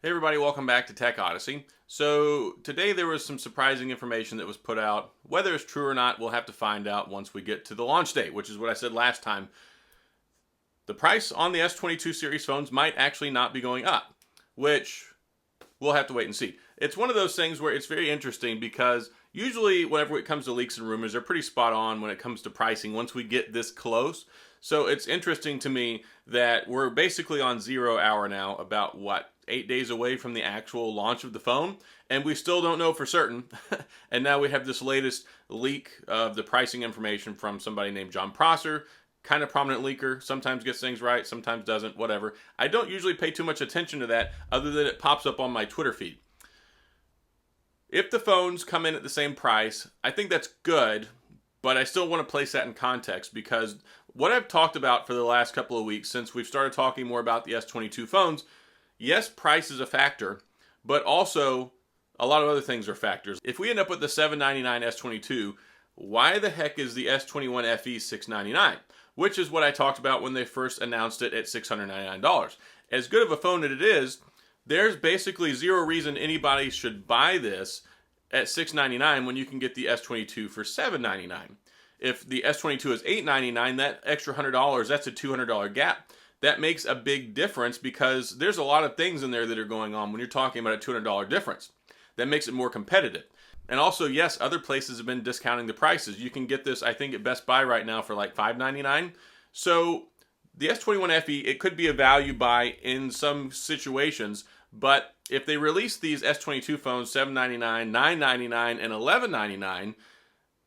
Hey everybody, welcome back to TechOdyssey. So today there was some surprising information that was put out. Whether it's true or not, we'll have to find out once we get to the launch date, which is what I said last time. The price on the S22 series phones might actually not be going up, which we'll have to wait and see. It's one of those things where it's very interesting because usually whenever it comes to leaks and rumors, they're pretty spot on when it comes to pricing once we get this close. So it's interesting to me that we're basically on 0 hour now, about what, 8 days away from the actual launch of the phone, and we still don't know for certain. And now we have this latest leak of the pricing information from somebody named Jon Prosser, kind of prominent leaker, sometimes gets things right, sometimes doesn't, whatever. I don't usually pay too much attention to that other than it pops up on my Twitter feed. If the phones come in at the same price, I think that's good, but I still want to place that in context because what I've talked about for the last couple of weeks since we've started talking more about the S22 phones, yes, price is a factor, but also a lot of other things are factors. If we end up with the $799 S22, why the heck is the S21 FE $699? Which is what I talked about when they first announced it at $699. As good of a phone as it is, there's basically zero reason anybody should buy this at $699 when you can get the S22 for $799. If the S22 is $899, that extra $100, that's a $200 gap. That makes a big difference because there's a lot of things in there that are going on when you're talking about a $200 difference. That makes it more competitive. And also, yes, other places have been discounting the prices. You can get this, I think, at Best Buy right now for like $599. So the S21 FE, it could be a value buy in some situations, but if they release these S22 phones $799, $999, and $1199,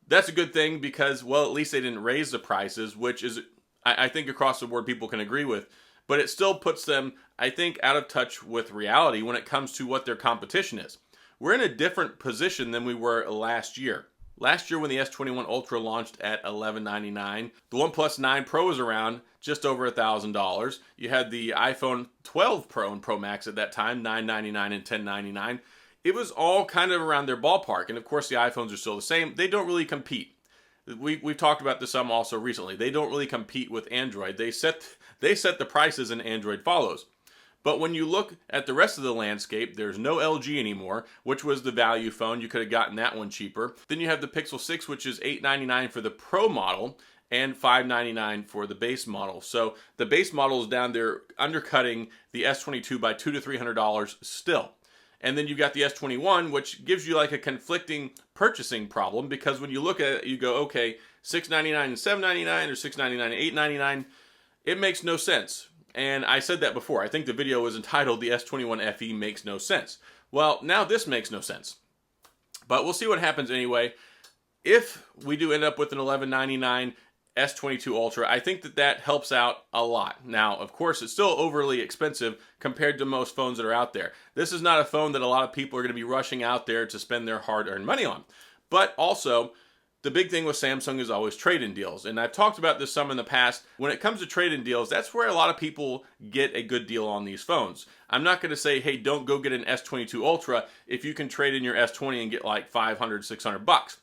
that's a good thing because, well, at least they didn't raise the prices, which is, I think across the board people can agree with, but it still puts them, I think, out of touch with reality when it comes to what their competition is. We're in a different position than we were last year. Last year when the S21 Ultra launched at $1199, the OnePlus 9 Pro was around just over $1,000. You had the iPhone 12 Pro and Pro Max at that time, $999 and $1099. It was all kind of around their ballpark, and of course the iPhones are still the same. They don't really compete. We've talked about this some also recently. They don't really compete with Android. They set the prices and Android follows. But when you look at the rest of the landscape, there's no LG anymore, which was the value phone. You could have gotten that one cheaper. Then you have the Pixel 6, which is $899 for the Pro model and $599 for the base model. So the base model is down there undercutting the S22 by $200 to $300 still. And then you've got the S21, which gives you like a conflicting purchasing problem because when you look at it, you go, okay, $699 and $799 or $699 and $899, it makes no sense. And I said that before. I think the video was entitled The S21 FE Makes No Sense. Well, now this makes no sense. But we'll see what happens anyway. If we do end up with an $1199 S22 Ultra, I think that helps out a lot. Now, of course, it's still overly expensive compared to most phones that are out there. This is not a phone that a lot of people are going to be rushing out there to spend their hard-earned money on. But also, the big thing with Samsung is always trade-in deals. And I've talked about this some in the past. When it comes to trade-in deals, that's where a lot of people get a good deal on these phones. I'm not going to say, hey, don't go get an S22 Ultra if you can trade in your S20 and get like $500, $600.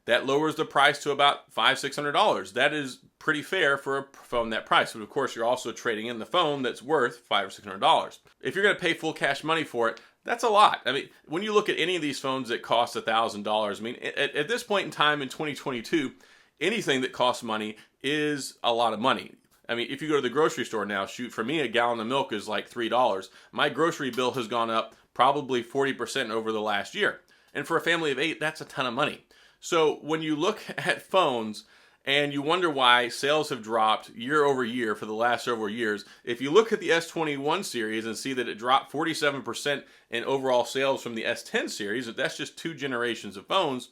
That lowers the price to about $500, $600. That is pretty fair for a phone that price. But of course, you're also trading in the phone that's worth $500 or $600. If you're going to pay full cash money for it, that's a lot. I mean, when you look at any of these phones that cost $1,000, I mean, at this point in time in 2022, anything that costs money is a lot of money. I mean, if you go to the grocery store now, shoot, for me, a gallon of milk is like $3. My grocery bill has gone up probably 40% over the last year. And for a family of 8, that's a ton of money. So when you look at phones and you wonder why sales have dropped year over year for the last several years, if you look at the S21 series and see that it dropped 47% in overall sales from the S10 series, that's just 2 generations of phones,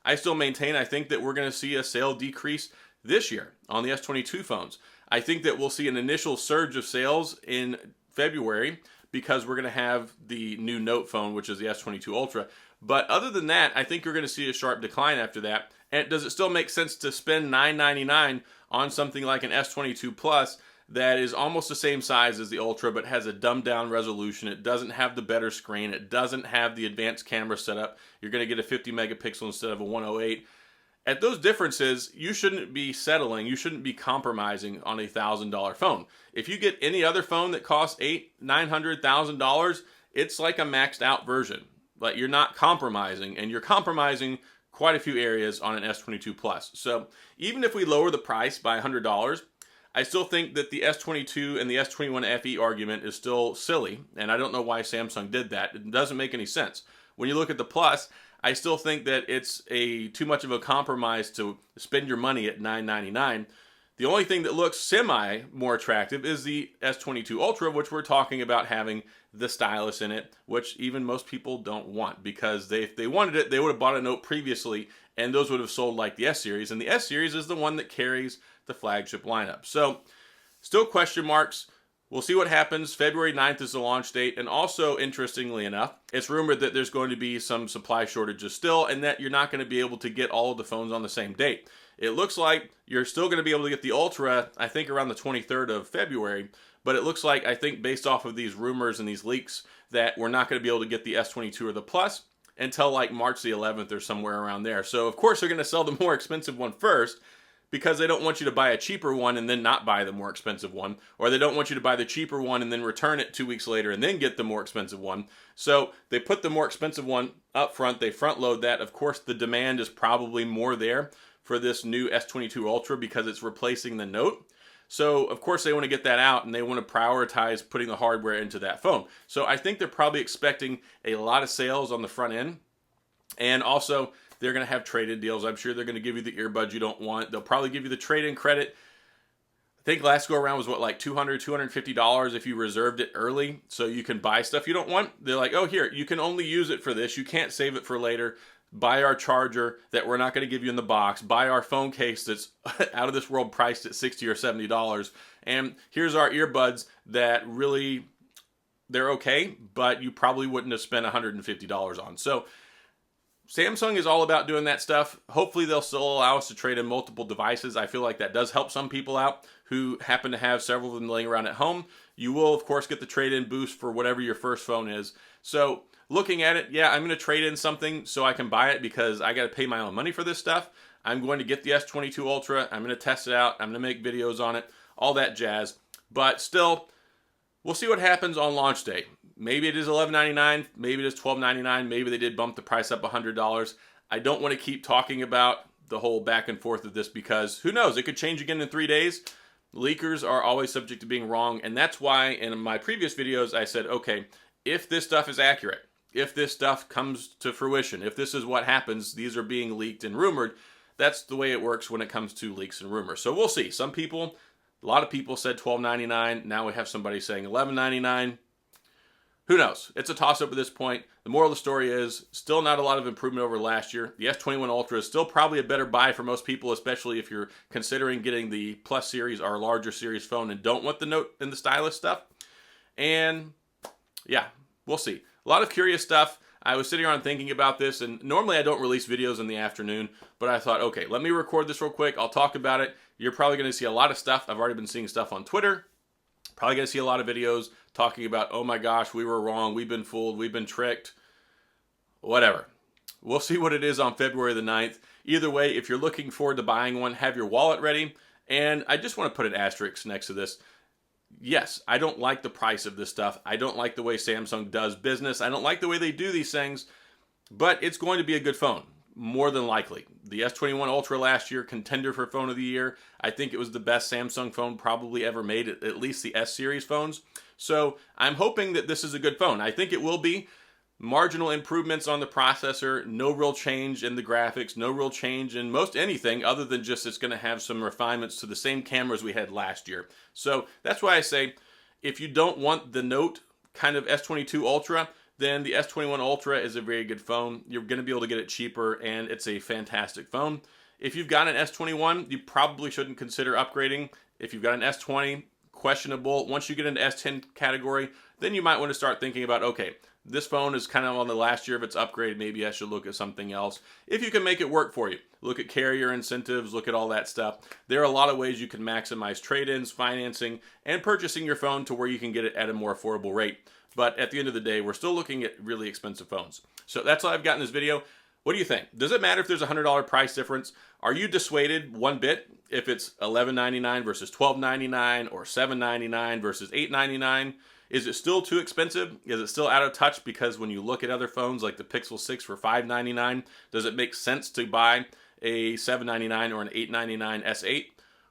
I still maintain, I think that we're going to see a sale decrease this year on the S22 phones. I think that we'll see an initial surge of sales in February because we're going to have the new Note phone, which is the S22 Ultra. But other than that, I think you're going to see a sharp decline after that. And does it still make sense to spend $999 on something like an S22 Plus that is almost the same size as the Ultra but has a dumbed down resolution? It doesn't have the better screen. It doesn't have the advanced camera setup. You're going to get a 50 megapixel instead of a 108. At those differences, you shouldn't be settling. You shouldn't be compromising on a $1,000 phone. If you get any other phone that costs $800, $900, $1,000, it's like a maxed out version. Like, you're not compromising, and you're compromising quite a few areas on an S22 Plus. So even if we lower the price by $100, I still think that the S22 and the S21 FE argument is still silly, and I don't know why Samsung did that. It doesn't make any sense. When you look at the Plus, I still think that it's too much of a compromise to spend your money at $999. The only thing that looks semi more attractive is the S22 Ultra, which we're talking about having the stylus in it, which even most people don't want, because if they wanted it, they would have bought a Note previously, and those would have sold like the S Series, and the S Series is the one that carries the flagship lineup. So still question marks. We'll see what happens. February 9th is the launch date, and also, interestingly enough, it's rumored that there's going to be some supply shortages still, and that you're not going to be able to get all of the phones on the same date. It looks like you're still going to be able to get the Ultra, I think, around the 23rd of February, but it looks like, I think, based off of these rumors and these leaks, that we're not going to be able to get the S22 or the Plus until like March the 11th or somewhere around there. So, of course, they're going to sell the more expensive one first, because they don't want you to buy a cheaper one and then not buy the more expensive one, or they don't want you to buy the cheaper one and then return it 2 weeks later and then get the more expensive one. So they put the more expensive one up front, they front load that. Of course, the demand is probably more there for this new S22 Ultra because it's replacing the Note. So, of course, they want to get that out, and they want to prioritize putting the hardware into that phone. So I think they're probably expecting a lot of sales on the front end, and also they're going to have trade-in deals. I'm sure they're going to give you the earbuds you don't want. They'll probably give you the trade-in credit. I think last go-around was, what, like $200, $250 if you reserved it early, so you can buy stuff you don't want. They're like, oh, here, you can only use it for this. You can't save it for later. Buy our charger that we're not going to give you in the box. Buy our phone case that's out of this world priced at $60 or $70. And here's our earbuds that really, they're okay, but you probably wouldn't have spent $150 on. So Samsung is all about doing that stuff. Hopefully they'll still allow us to trade in multiple devices. I feel like that does help some people out who happen to have several of them laying around at home. You will, of course, get the trade-in boost for whatever your first phone is. So looking at it, yeah, I'm going to trade in something so I can buy it because I got to pay my own money for this stuff. I'm going to get the S22 Ultra. I'm going to test it out. I'm going to make videos on it, all that jazz. But still, we'll see what happens on launch day. Maybe it is $11.99, maybe it is $12.99, maybe they did bump the price up $100. I don't want to keep talking about the whole back and forth of this because who knows, it could change again in 3 days. Leakers are always subject to being wrong, and that's why in my previous videos I said, okay, if this stuff is accurate, if this stuff comes to fruition, if this is what happens, these are being leaked and rumored, that's the way it works when it comes to leaks and rumors. So we'll see. Some people, a lot of people said $12.99. Now we have somebody saying $11.99. Who knows? It's a toss-up at this point. The moral of the story is still not a lot of improvement over last year. The S21 Ultra is still probably a better buy for most people, especially if you're considering getting the Plus series or larger series phone and don't want the Note and the stylus stuff. And yeah, we'll see. A lot of curious stuff. I was sitting around thinking about this, and normally I don't release videos in the afternoon, but I thought, okay, let me record this real quick. I'll talk about it. You're probably going to see a lot of stuff. I've already been seeing stuff on Twitter. Probably going to see a lot of videos talking about, oh my gosh, we were wrong, we've been fooled, we've been tricked, whatever. We'll see what it is on February the 9th. Either way, if you're looking forward to buying one, have your wallet ready. And I just want to put an asterisk next to this. Yes, I don't like the price of this stuff. I don't like the way Samsung does business. I don't like the way they do these things, but it's going to be a good phone. More than likely. The S21 Ultra last year, contender for phone of the year. I think it was the best Samsung phone probably ever made, at least the S series phones. So I'm hoping that this is a good phone. I think it will be. Marginal improvements on the processor, no real change in the graphics, no real change in most anything other than just it's going to have some refinements to the same cameras we had last year. So that's why I say if you don't want the Note kind of S22 Ultra, then the S21 Ultra is a very good phone. You're going to be able to get it cheaper, and it's a fantastic phone. If you've got an S21, you probably shouldn't consider upgrading. If you've got an S20, questionable. Once you get into S10 category, then you might want to start thinking about, okay, this phone is kind of on the last year of its upgrade. Maybe I should look at something else. If you can make it work for you. Look at carrier incentives, look at all that stuff. There are a lot of ways you can maximize trade-ins, financing, and purchasing your phone to where you can get it at a more affordable rate. But at the end of the day, we're still looking at really expensive phones. So that's all I've got in this video. What do you think? Does it matter if there's a $100 price difference? Are you dissuaded one bit if it's $11.99 versus $12.99 or $7.99 versus $8.99? Is it still too expensive? Is it still out of touch? Because when you look at other phones like the Pixel 6 for $599, does it make sense to buy a $799 or an $899 S8?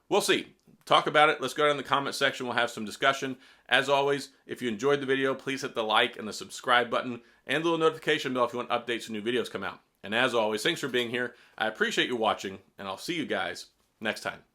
We'll see. Talk about it. Let's go down in the comment section. We'll have some discussion. As always, if you enjoyed the video, please hit the like and the subscribe button and the little notification bell if you want updates when new videos come out. And as always, thanks for being here. I appreciate you watching, and I'll see you guys next time.